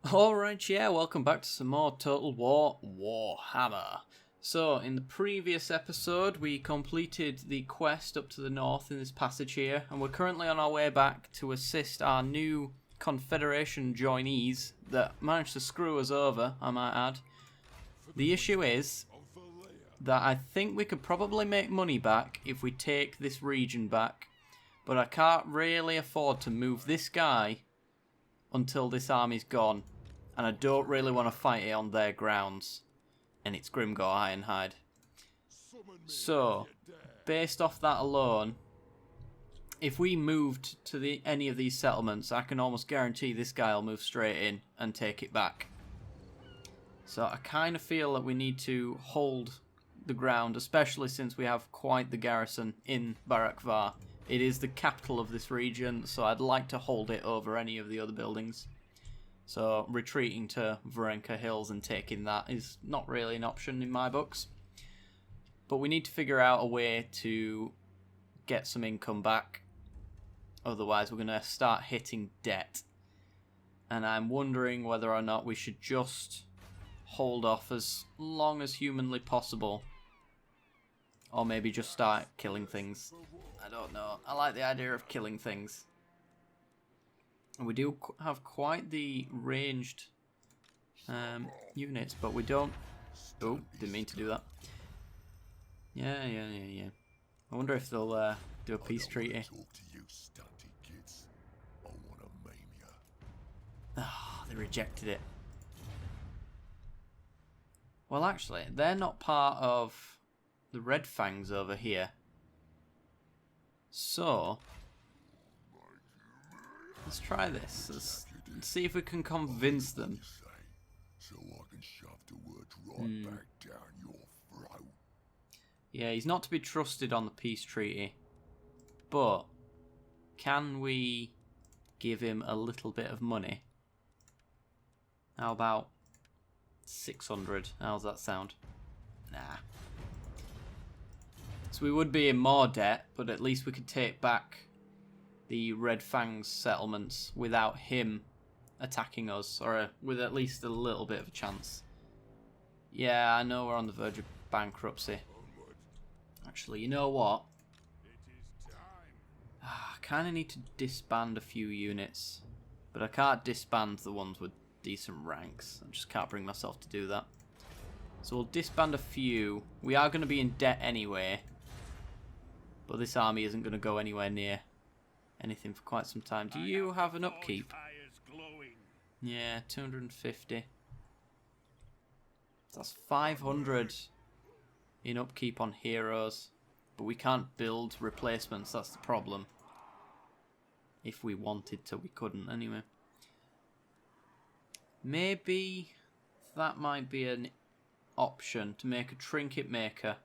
Alright, yeah, welcome back to some more Total War Warhammer. So, in the previous episode, we completed the quest up to the north in this passage here, and we're currently on our way back to assist our new Confederation joinees that managed to screw us over, I might add. The issue is that I think we could probably make money back if we take this region back, but I can't really afford to move this guy until this army's gone, and I don't really want to fight it on their grounds, and it's Grimgor Ironhide. So, based off that alone, if we moved to any of these settlements, I can almost guarantee this guy will move straight in and take it back. So I kind of feel that we need to hold the ground, especially since we have quite the garrison in Barakvar. It is the capital of this region, so I'd like to hold it over any of the other buildings. So retreating to Varenka Hills and taking that is not really an option in my books. But we need to figure out a way to get some income back. Otherwise we're going to start hitting debt. And I'm wondering whether or not we should just hold off as long as humanly possible. Or maybe just start killing things. I don't know. I like the idea of killing things. And we do have quite the ranged units, but we don't... Oh, didn't mean to do that. Yeah. I wonder if they'll do a peace treaty. Oh, they rejected it. Well, actually, they're not part of the Red Fangs over here. So, let's try this. Let's see if we can convince them. Yeah, he's not to be trusted on the peace treaty. But, can we give him a little bit of money? How about 600? How's that sound? Nah. So we would be in more debt, but at least we could take back the Red Fangs settlements without him attacking us, or with at least a little bit of a chance. Yeah, I know we're on the verge of bankruptcy. Actually, you know what? I kind of need to disband a few units, but I can't disband the ones with decent ranks. I just can't bring myself to do that. So we'll disband a few. We are going to be in debt anyway. But this army isn't going to go anywhere near anything for quite some time. Do you have an upkeep? Yeah, 250. That's 500 in upkeep on heroes. But we can't build replacements, that's the problem. If we wanted to, we couldn't anyway. Maybe that might be an option to make a trinket maker.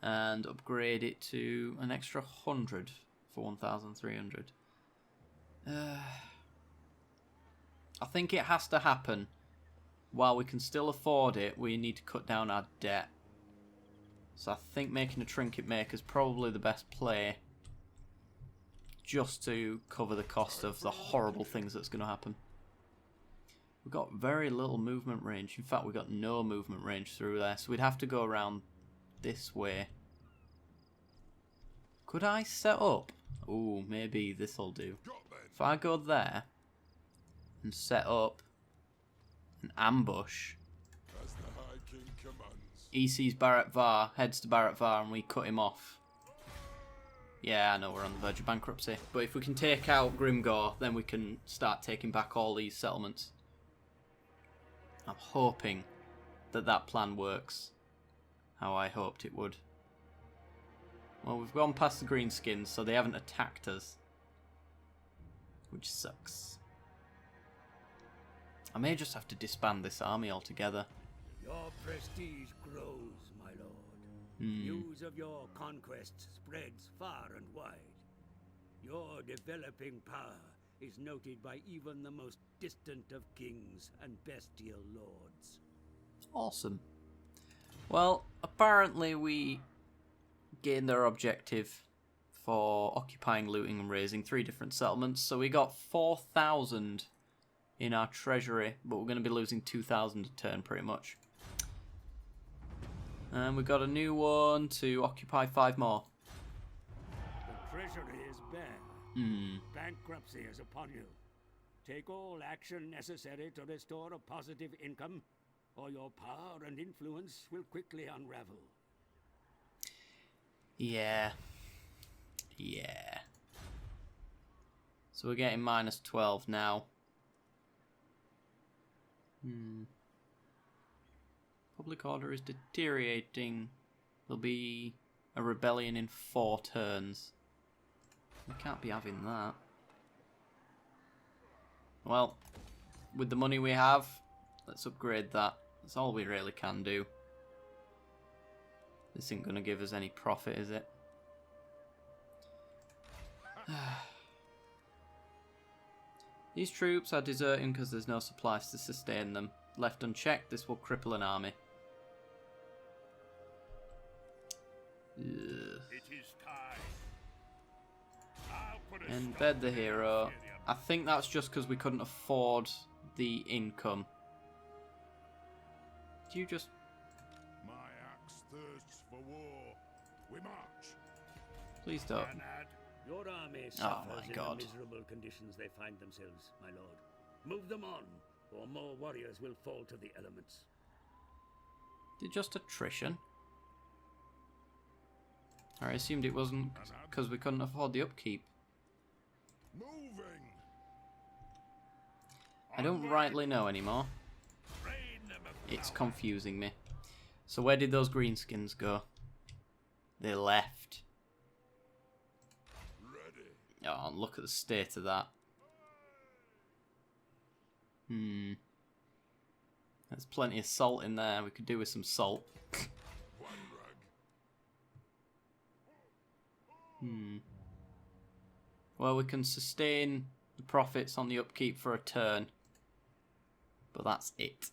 And upgrade it to an extra 100 for 1,300. I think it has to happen. While we can still afford it, we need to cut down our debt. So I think making a trinket maker is probably the best play. Just to cover the cost of the horrible things that's going to happen. We've got very little movement range. In fact, we've got no movement range through there. So we'd have to go around this way. Could I set up? Ooh, maybe this'll do. If I go there and set up an ambush, he sees Barakvar, heads to Barakvar, and we cut him off. Yeah, I know we're on the verge of bankruptcy. But if we can take out Grimgor, then we can start taking back all these settlements. I'm hoping that that plan works. How I hoped it would. Well, we've gone past the greenskins, so they haven't attacked us. Which sucks. I may just have to disband this army altogether. Your prestige grows, my lord. News of your conquests spreads far and wide. Your developing power is noted by even the most distant of kings and bestial lords. Awesome. Well, apparently we gained our objective for occupying, looting and raising 3 different settlements. So we got 4,000 in our treasury, but we're going to be losing 2,000 a turn pretty much. And we've got a new one to occupy 5 more. The treasury is bare. Bankruptcy is upon you. Take all action necessary to restore a positive income, or your power and influence will quickly unravel. Yeah. Yeah. So we're getting minus 12 now. Public order is deteriorating. There'll be a rebellion in 4 turns. We can't be having that. Well, with the money we have, let's upgrade that. That's all we really can do. This ain't gonna give us any profit, is it? These troops are deserting because there's no supplies to sustain them. Left unchecked, this will cripple an army. Ugh. It is time. Embed the hero. I think that's just because we couldn't afford the income. Do you just... My axe thirsts for war. We march. Please don't. Your army Oh suffers my in God. the miserable conditions they find themselves, my lord. Move them on, or more warriors will fall to the elements. Did just attrition? I assumed it wasn't because we couldn't afford the upkeep. Moving. I don't rightly know anymore. It's confusing me. So where did those greenskins go? They left. Ready. Oh, look at the state of that. There's plenty of salt in there. We could do with some salt. One rag. Well, we can sustain the profits on the upkeep for a turn. But that's it.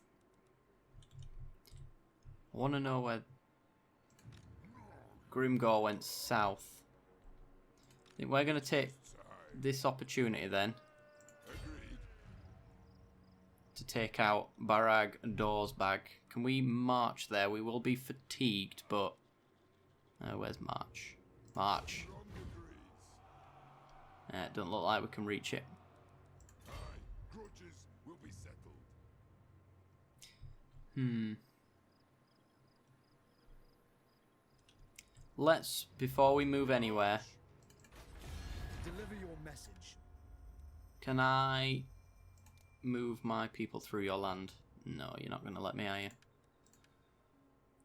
I want to know where Grimgor went south. I think we're going to take this opportunity then Agreed. to take out Barag and Dorsbag. Can we march there? We will be fatigued, but... where's March? March. From degrees. It doesn't look like we can reach it. Aye. Grudges will be settled. Let's, before we move anywhere, Deliver your message. can I move my people through your land? No, you're not going to let me, are you?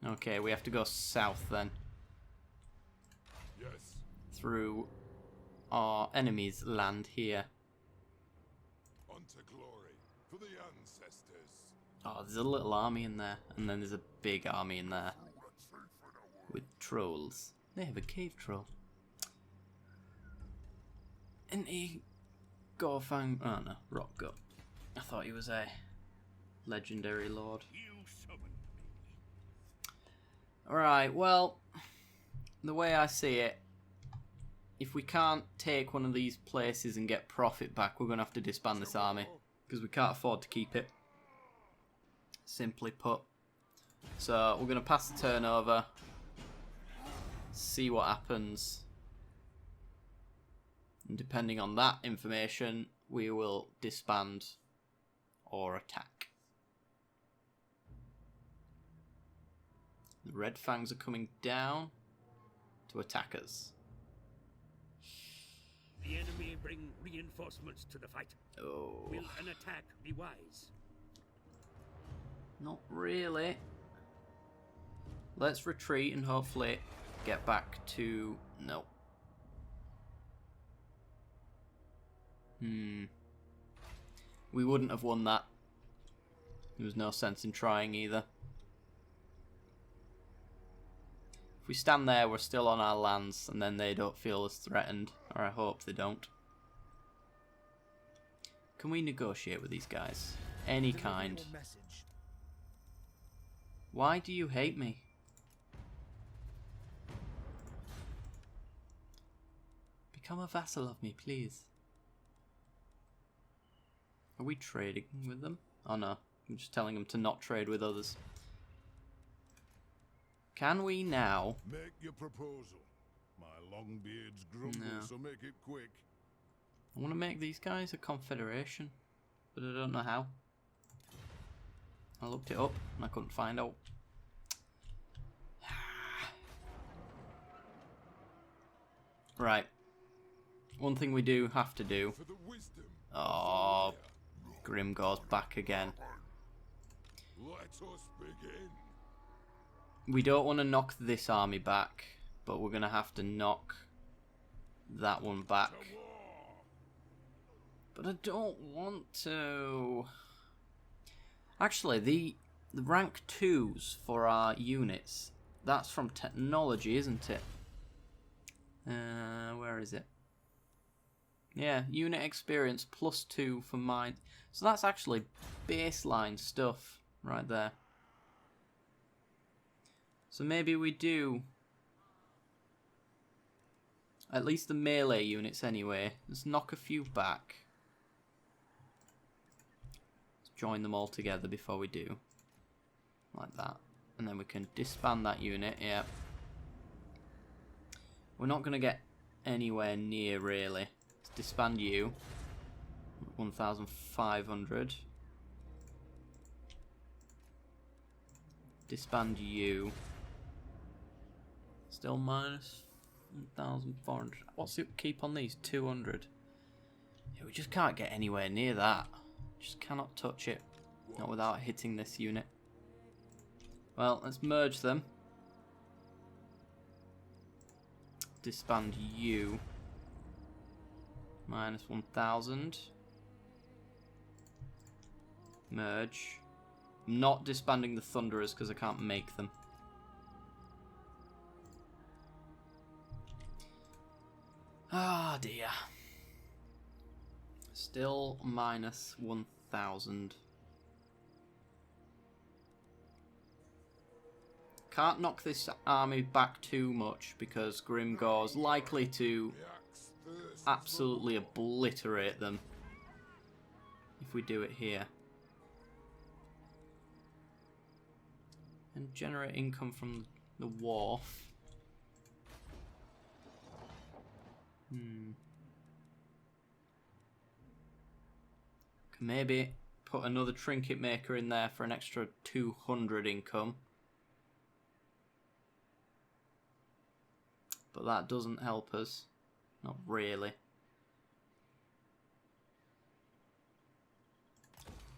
Okay, we have to go south then. Yes. Through our enemy's land here. Unto glory for the ancestors. Oh, there's a little army in there. And then there's a big army in there. With trolls. They have a cave troll. And he... Gorfang... Oh no, Rock Gut. I thought he was a legendary lord. You summoned me. Alright, well... The way I see it... If we can't take one of these places and get profit back, we're going to have to disband this army. Because we can't afford to keep it. Simply put. So, we're going to pass the turn over. See what happens. And depending on that information, we will disband or attack. The Red Fangs are coming down to attack us. The enemy bring reinforcements to the fight. Oh, Will an attack be wise? not really. Let's retreat and hopefully get back to... No. We wouldn't have won that. There was no sense in trying either. If we stand there, we're still on our lands, and then they don't feel as threatened. Or I hope they don't. Can we negotiate with these guys? Any Deliver kind. your message. Why do you hate me? Become a vassal of me, please. Are we trading with them? Oh no, I'm just telling them to not trade with others. Can we now? Make your proposal. My long beards grumble, No. so make it quick. I want to make these guys a confederation, but I don't know how. I looked it up and I couldn't find out. Right. One thing we do have to do. For the wisdom. Oh, Grimgor's back again. Let us begin. We don't want to knock this army back, but we're going to have to knock that one back. To war. But I don't want to. Actually, the rank 2s for our units, that's from technology, isn't it? Where is it? Yeah, unit experience +2 for mine. So that's actually baseline stuff right there. So maybe we do at least the melee units anyway. Let's knock a few back. Let's join them all together before we do. Like that. And then we can disband that unit, yeah. We're not going to get anywhere near, really. Let's disband you. 1,500. Disband you. Still minus 1,400. What's the upkeep on these? 200. Yeah, we just can't get anywhere near that. Just cannot touch it. Not without hitting this unit. Well, let's merge them. Disband you. Minus 1,000. Merge. I'm not disbanding the Thunderers because I can't make them. Ah, dear. Still minus 1,000. Can't knock this army back too much because Grimgor's likely to absolutely obliterate them if we do it here. And generate income from the wharf. Can maybe put another trinket maker in there for an extra 200 income. But that doesn't help us. Not really.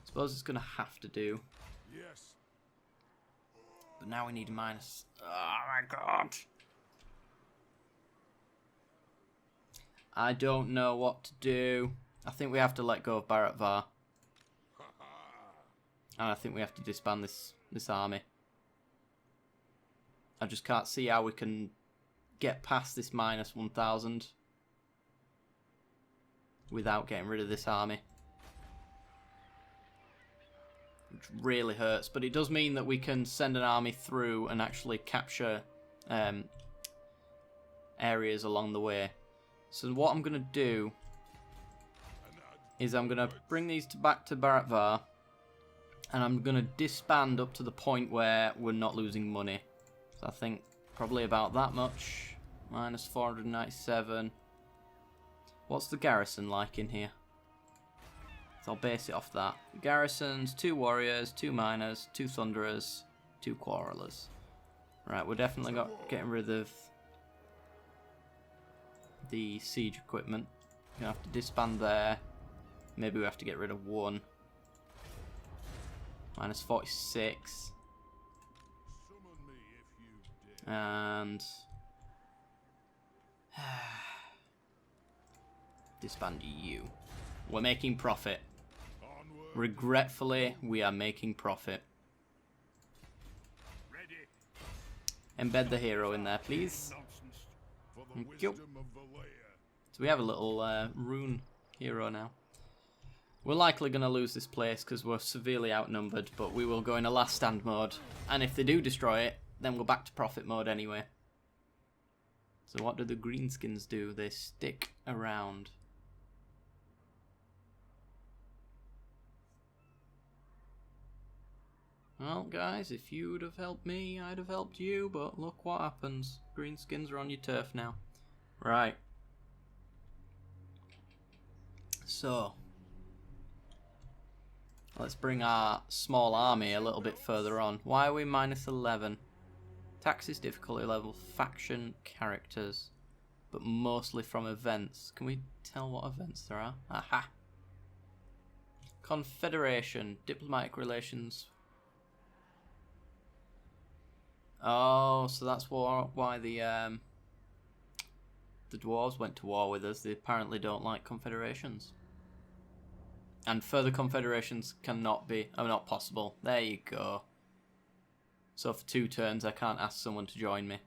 Suppose it's going to have to do. Yes. But now we need a minus. Oh my god. I don't know what to do. I think we have to let go of Bharatvar. And I think we have to disband this army. I just can't see how we can get past this minus 1,000 without getting rid of this army. Which really hurts, but it does mean that we can send an army through and actually capture areas along the way. So what I'm going to do is I'm going to bring these back to Bharatvar, and I'm going to disband up to the point where we're not losing money. So I think probably about that much. Minus 497. What's the garrison like in here? So I'll base it off that. Garrisons, 2 warriors, 2 miners, 2 thunderers, 2 quarrelers. Right, we're definitely getting rid of the siege equipment. We're going to have to disband there. Maybe we have to get rid of 1. Minus 46. And disband you. We're making profit. Regretfully, we are making profit. Embed the hero in there, please. Thank you. So we have a little rune hero now. We're likely going to lose this place because we're severely outnumbered, but we will go in a last stand mode. And if they do destroy it, then we're back to profit mode anyway. So what do the greenskins do? They stick around. Well, guys, if you'd have helped me, I'd have helped you, but look what happens. Greenskins are on your turf now. Right. So, let's bring our small army a little bit further on. Why are we -11? Taxes, difficulty level, faction, characters, but mostly from events. Can we tell what events there are? Aha! Confederation, diplomatic relations. Oh, so that's why the dwarves went to war with us. They apparently don't like confederations. And further confederations are not possible. There you go. So for 2 turns I can't ask someone to join me.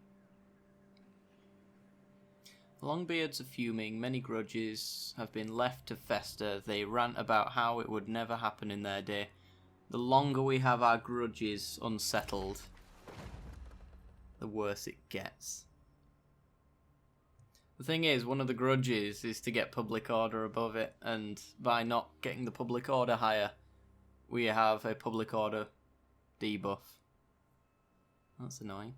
Longbeards are fuming, many grudges have been left to fester. They rant about how it would never happen in their day. The longer we have our grudges unsettled, the worse it gets. The thing is, one of the grudges is to get public order above it, and by not getting the public order higher, we have a public order debuff. That's annoying.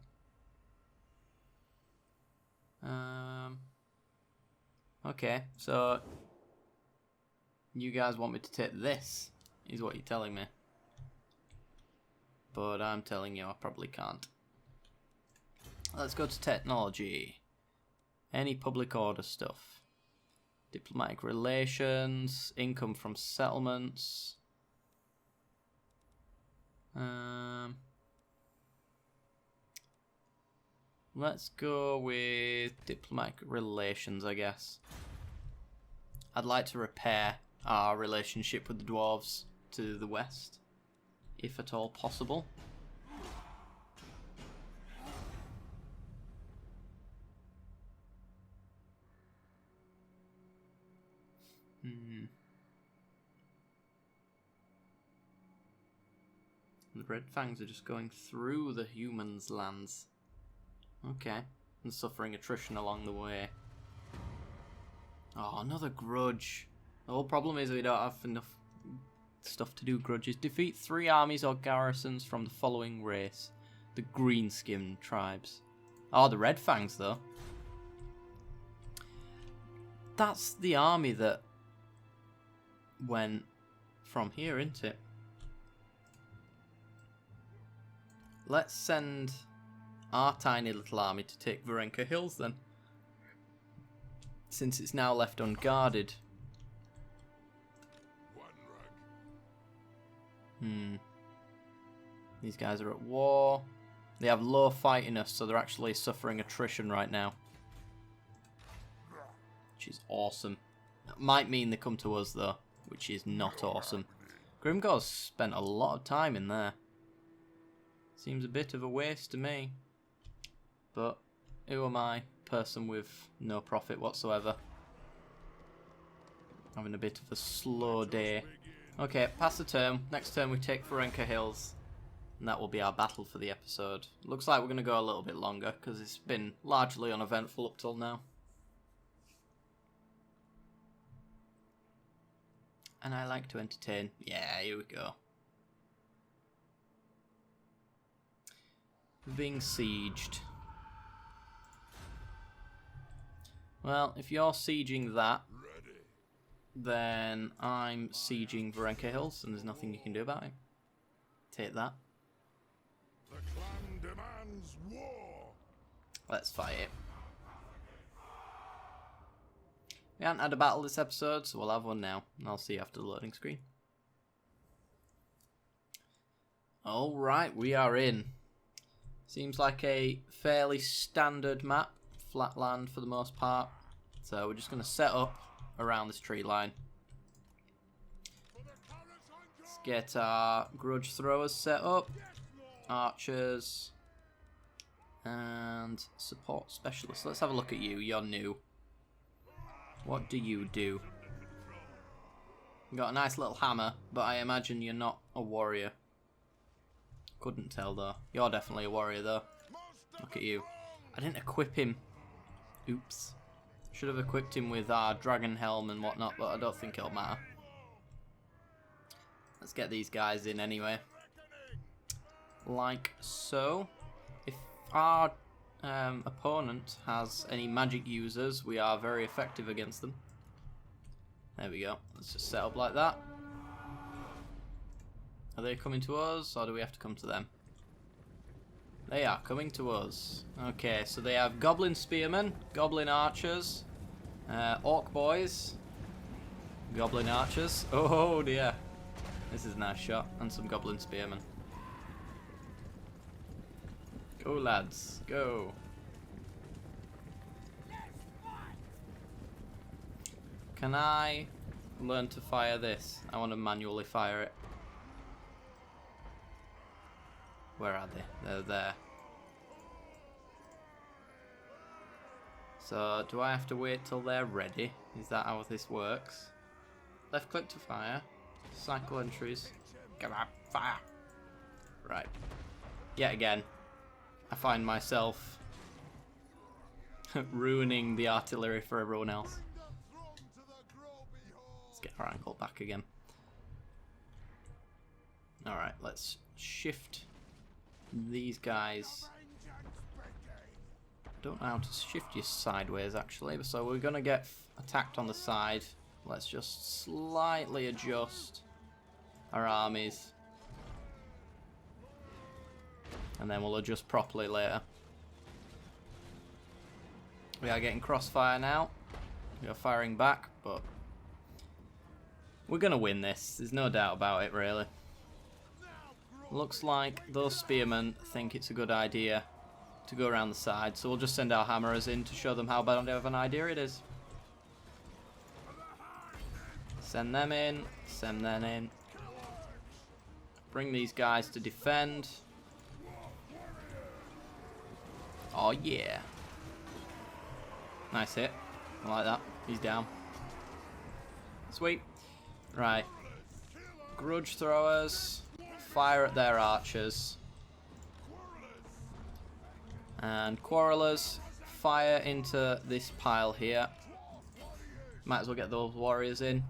Okay, so you guys want me to take this, is what you're telling me. But I'm telling you I probably can't. Let's go to technology. Any public order stuff. Diplomatic relations, income from settlements. Let's go with diplomatic relations, I guess. I'd like to repair our relationship with the dwarves to the west, if at all possible. The Red Fangs are just going through the humans' lands. Okay. And suffering attrition along the way. Oh, another grudge. The whole problem is we don't have enough stuff to do grudges. Defeat 3 armies or garrisons from the following race. The Greenskin tribes. Oh, the Red Fangs, though. That's the army that went from here, isn't it? Let's send our tiny little army to take Varenka Hills then, since it's now left unguarded. These guys are at war. They have low fightiness, so they're actually suffering attrition right now, which is awesome. That might mean they come to us though, which is not awesome. Grimgor's spent a lot of time in there. Seems a bit of a waste to me. But who am I? Person with no profit whatsoever. Having a bit of a slow day. Okay, pass the turn. Next turn we take Varenka Hills. And that will be our battle for the episode. Looks like we're going to go a little bit longer, because it's been largely uneventful up till now. And I like to entertain. Yeah, here we go. Being sieged. Well, if you're sieging that, then I'm sieging Varenka Hills, and there's nothing you can do about it. Take that. The clan demands war. Let's fight it. We haven't had a battle this episode, so we'll have one now, and I'll see you after the loading screen. Alright, we are in. Seems like a fairly standard map, flat land for the most part. So we're just going to set up around this tree line. Let's get our grudge throwers set up, archers, and support specialists. Let's have a look at you. You're new. What do you do? You got a nice little hammer, but I imagine you're not a warrior. Couldn't tell though. You're definitely a warrior though. Look at you. I didn't equip him. Oops. Should have equipped him with our dragon helm and whatnot, but I don't think it'll matter. Let's get these guys in anyway. like so. If our opponent has any magic users, we are very effective against them. There we go. Let's just set up like that. Are they coming to us, or do we have to come to them? They are coming to us. Okay, so they have goblin spearmen, goblin archers, orc boys, goblin archers. Oh dear. This is a nice shot. And some goblin spearmen. Go lads, go. Can I learn to fire this? I want to manually fire it. Where are they? They're there. So, do I have to wait till they're ready? Is that how this works? Left click to fire. Cycle entries. Come on, fire! Right. Yet again, I find myself ruining the artillery for everyone else. Let's get our ankle back again. Alright, let's shift these guys. Don't know how to shift you sideways actually, so we're gonna get attacked on the side. Let's just slightly adjust our armies, and then we'll adjust properly later. We are getting crossfire now. We are firing back, but we're gonna win this. There's no doubt about it, really. Looks like those spearmen think it's a good idea to go around the side, so we'll just send our hammerers in to show them how bad of an idea it is. Send them in, send them in. Bring these guys to defend. Oh yeah. Nice hit. I like that. He's down. Sweet. Right. Grudge throwers. Fire at their archers. And quarrelers, fire into this pile here. Might as well get those warriors in.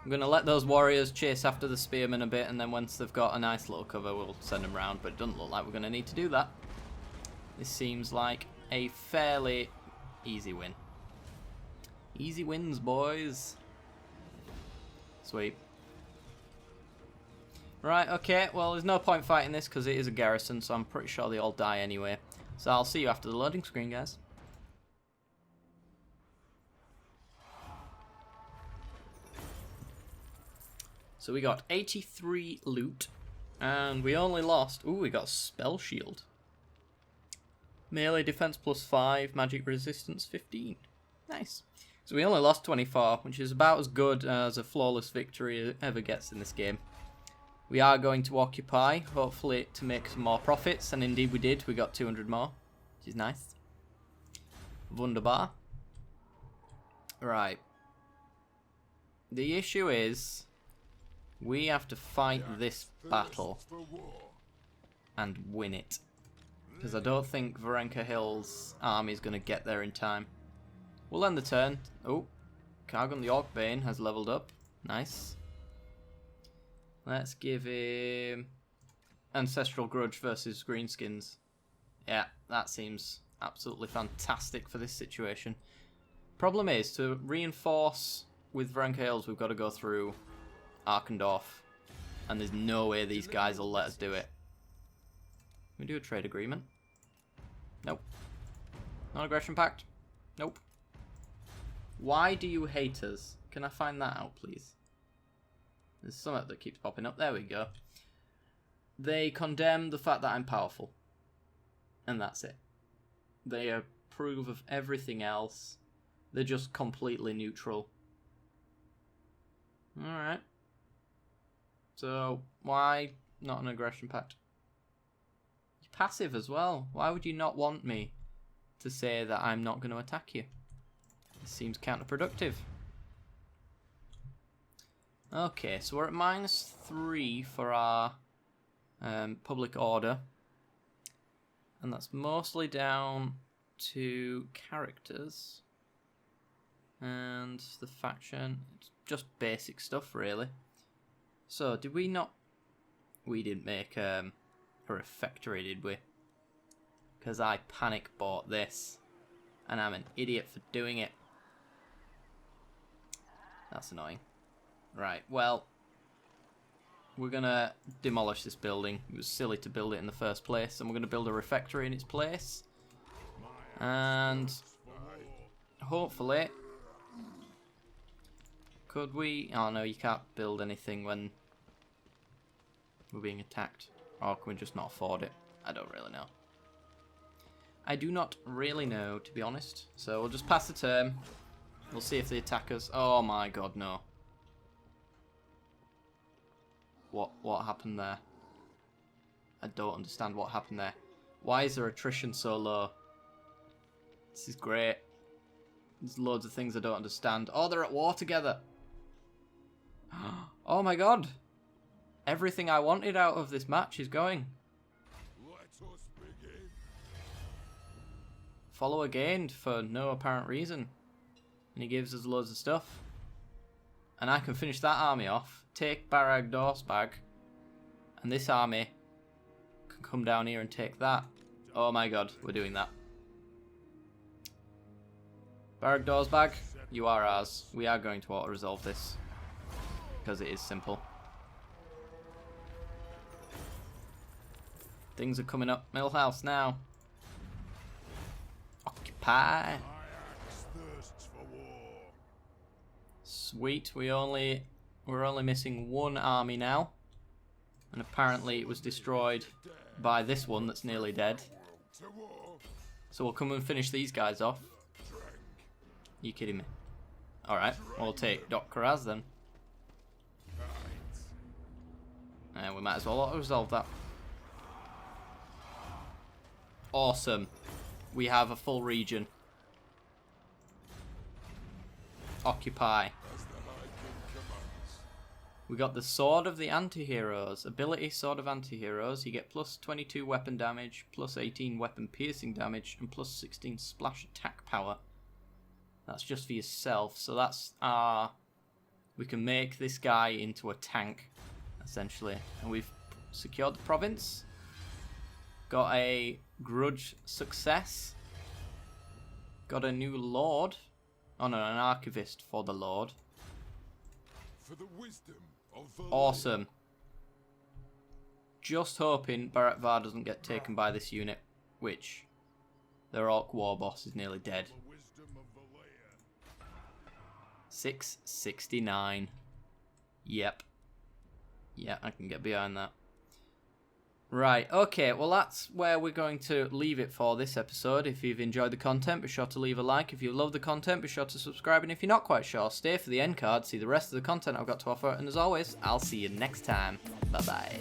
I'm going to let those warriors chase after the spearmen a bit, and then once they've got a nice little cover, we'll send them round. But it doesn't look like we're going to need to do that. This seems like a fairly easy win. Easy wins, boys. Sweet. Right, okay, well there's no point fighting this because it is a garrison, so I'm pretty sure they all die anyway. So I'll see you after the loading screen, guys. So we got 83 loot, and we only lost... Ooh, we got a spell shield. Melee defense +5, magic resistance 15. Nice. So we only lost 24, which is about as good as a flawless victory ever gets in this game. We are going to occupy, hopefully to make some more profits, and indeed we did. We got 200 more, which is nice. Wunderbar. Right. The issue is, we have to fight this battle and win it. Because I don't think Varenka Hill's army is going to get there in time. We'll end the turn. Oh, Kargun the Orcbane has leveled up. Nice. Let's give him Ancestral Grudge versus Greenskins. Yeah, that seems absolutely fantastic for this situation. Problem is, to reinforce with Varenka Hills, we've got to go through Arkendorf. And there's no way these guys will let us do it. Can we do a trade agreement? Nope. Non-aggression pact? Nope. Why do you hate us? Can I find that out, please? There's something that keeps popping up. There we go. They condemn the fact that I'm powerful. And that's it. They approve of everything else. They're just completely neutral. Alright. So, why not an aggression pact? You're passive as well. Why would you not want me to say that I'm not going to attack you? It seems counterproductive. Okay, so we're at -3 for our public order. And that's mostly down to characters. And the faction. It's just basic stuff, really. So, did we not... We didn't make a refectory, did we? Because I panic bought this. And I'm an idiot for doing it. That's annoying. Right, well, we're going to demolish this building. It was silly to build it in the first place. And we're going to build a refectory in its place. And hopefully... Could we... Oh no, you can't build anything when we're being attacked. Or can we just not afford it? I don't really know. I do not really know, to be honest. So we'll just pass the turn. We'll see if they attack us. Oh my god, no. What happened there? I don't understand what happened there. Why is their attrition so low? This is great. There's loads of things I don't understand. Oh, they're at war together. Oh my god. Everything I wanted out of this match is going. Let us begin. Follower gained for no apparent reason. And he gives us loads of stuff. And I can finish that army off. Take Barag Dorsbag. And this army can come down here and take that. Oh my god, we're doing that. Barag Dorsbag, you are ours. We are going to auto-resolve this. Because it is simple. Things are coming up. Millhouse now. Occupy. My axe thirsts for war. Sweet. We're only missing one army now. And apparently it was destroyed by this one that's nearly dead. To war. So we'll come and finish these guys off. You kidding me? Alright, we'll take Doc Karaz then. And we might as well auto-resolve that. Awesome. We have a full region. Occupy. As the High King commands. We got the Sword of the Anti-Heroes. Ability Sword of Anti-Heroes. You get plus 22 weapon damage, plus 18 weapon piercing damage, and plus 16 splash attack power. That's just for yourself. So that's we can make this guy into a tank, essentially. And we've secured the province. Got a grudge success. Got a new lord. Oh no, an archivist for the lord. For the wisdom of the Awesome. Just hoping Barak Var doesn't get taken by this unit, which their orc war boss is nearly dead. The wisdom of the layer. 669. Yep. Yeah, I can get behind that. Right, okay, well that's where we're going to leave it for this episode. If you've enjoyed the content, be sure to leave a like. If you love the content, be sure to subscribe. And if you're not quite sure, stay for the end card, see the rest of the content I've got to offer. And as always, I'll see you next time. Bye-bye.